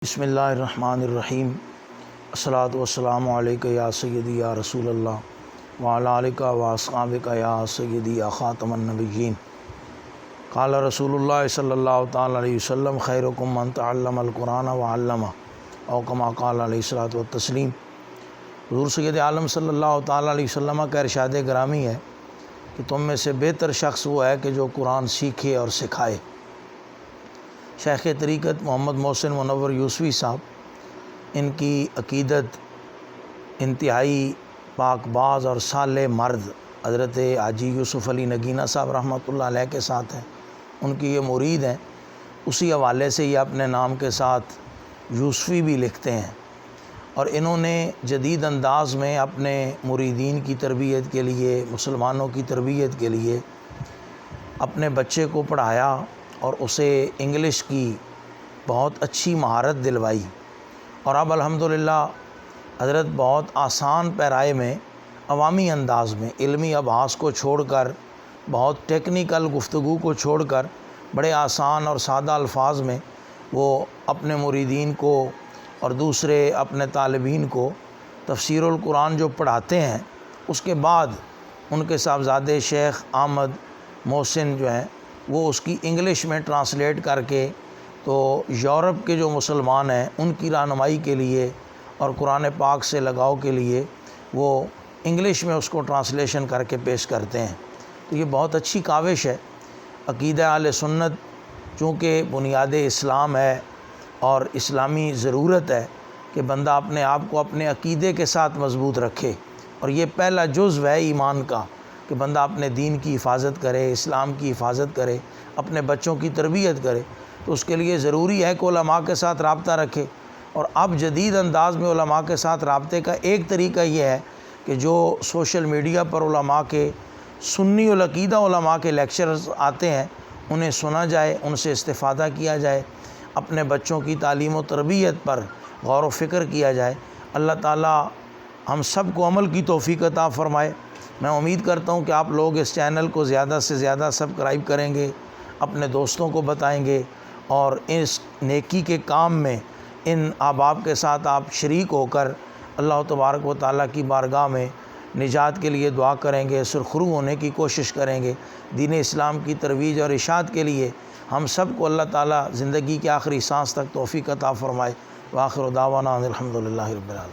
بسم اللہ الرحمن الرحیم الصلاۃ والسلام علیکہ یا سیدی یا رسول اللہ وعلیٰ آلکہ و اصحابکہ یا سیدی یا خاتم النبیین۔ قال رسول اللہ صلی اللہ تعالیٰ علیہ وسلم خیرکم من تعلم القرآن وعلمہ او کما قال علیہ الصلاۃ والتسلیم۔ حضور سید عالم صلی اللہ تعالیٰ علیہ وسلم کا ارشاد گرامی ہے کہ تم میں سے بہتر شخص وہ ہے کہ جو قرآن سیکھے اور سکھائے۔ شیخ طریقت محمد محسن منور یوسفی صاحب، ان کی عقیدت انتہائی پاک باز اور صالح مرد حضرت حاجی یوسف علی نگینہ صاحب رحمۃ اللہ علیہ کے ساتھ ہیں۔ ان کی یہ مرید ہیں، اسی حوالے سے یہ اپنے نام کے ساتھ یوسفی بھی لکھتے ہیں، اور انہوں نے جدید انداز میں اپنے مریدین کی تربیت کے لیے، مسلمانوں کی تربیت کے لیے اپنے بچے کو پڑھایا اور اسے انگلش کی بہت اچھی مہارت دلوائی، اور اب الحمدللہ حضرت بہت آسان پیرائے میں، عوامی انداز میں، علمی ابحاث کو چھوڑ کر، بہت ٹیکنیکل گفتگو کو چھوڑ کر، بڑے آسان اور سادہ الفاظ میں وہ اپنے مریدین کو اور دوسرے اپنے طالبین کو تفسیر القرآن جو پڑھاتے ہیں، اس کے بعد ان کے صاحبزادے شیخ احمد محسن جو ہیں وہ اس کی انگلش میں ٹرانسلیٹ کر کے تو یورپ کے جو مسلمان ہیں ان کی رہنمائی کے لیے اور قرآن پاک سے لگاؤ کے لیے وہ انگلش میں اس کو ٹرانسلیشن کر کے پیش کرتے ہیں۔ تو یہ بہت اچھی کاوش ہے۔ عقیدہ اہل سنت چونکہ بنیاد اسلام ہے اور اسلامی ضرورت ہے کہ بندہ اپنے آپ کو اپنے عقیدے کے ساتھ مضبوط رکھے، اور یہ پہلا جزو ہے ایمان کا کہ بندہ اپنے دین کی حفاظت کرے، اسلام کی حفاظت کرے، اپنے بچوں کی تربیت کرے، تو اس کے لیے ضروری ہے کہ علماء کے ساتھ رابطہ رکھے۔ اور اب جدید انداز میں علماء کے ساتھ رابطے کا ایک طریقہ یہ ہے کہ جو سوشل میڈیا پر علماء کے، سنی العقیدہ علماء کے لیکچرز آتے ہیں، انہیں سنا جائے، ان سے استفادہ کیا جائے، اپنے بچوں کی تعلیم و تربیت پر غور و فکر کیا جائے۔ اللہ تعالی ہم سب کو عمل کی توفیق عطا فرمائے۔ میں امید کرتا ہوں کہ آپ لوگ اس چینل کو زیادہ سے زیادہ سبسکرائب کریں گے، اپنے دوستوں کو بتائیں گے، اور اس نیکی کے کام میں ان احباب کے ساتھ آپ شریک ہو کر اللہ تبارک و تعالیٰ کی بارگاہ میں نجات کے لیے دعا کریں گے، سرخرو ہونے کی کوشش کریں گے۔ دین اسلام کی ترویج اور اشاعت کے لیے ہم سب کو اللہ تعالیٰ زندگی کے آخری سانس تک توفیق عطا فرمائے۔ وآخر دعوانا الحمدللہ رب العالمین۔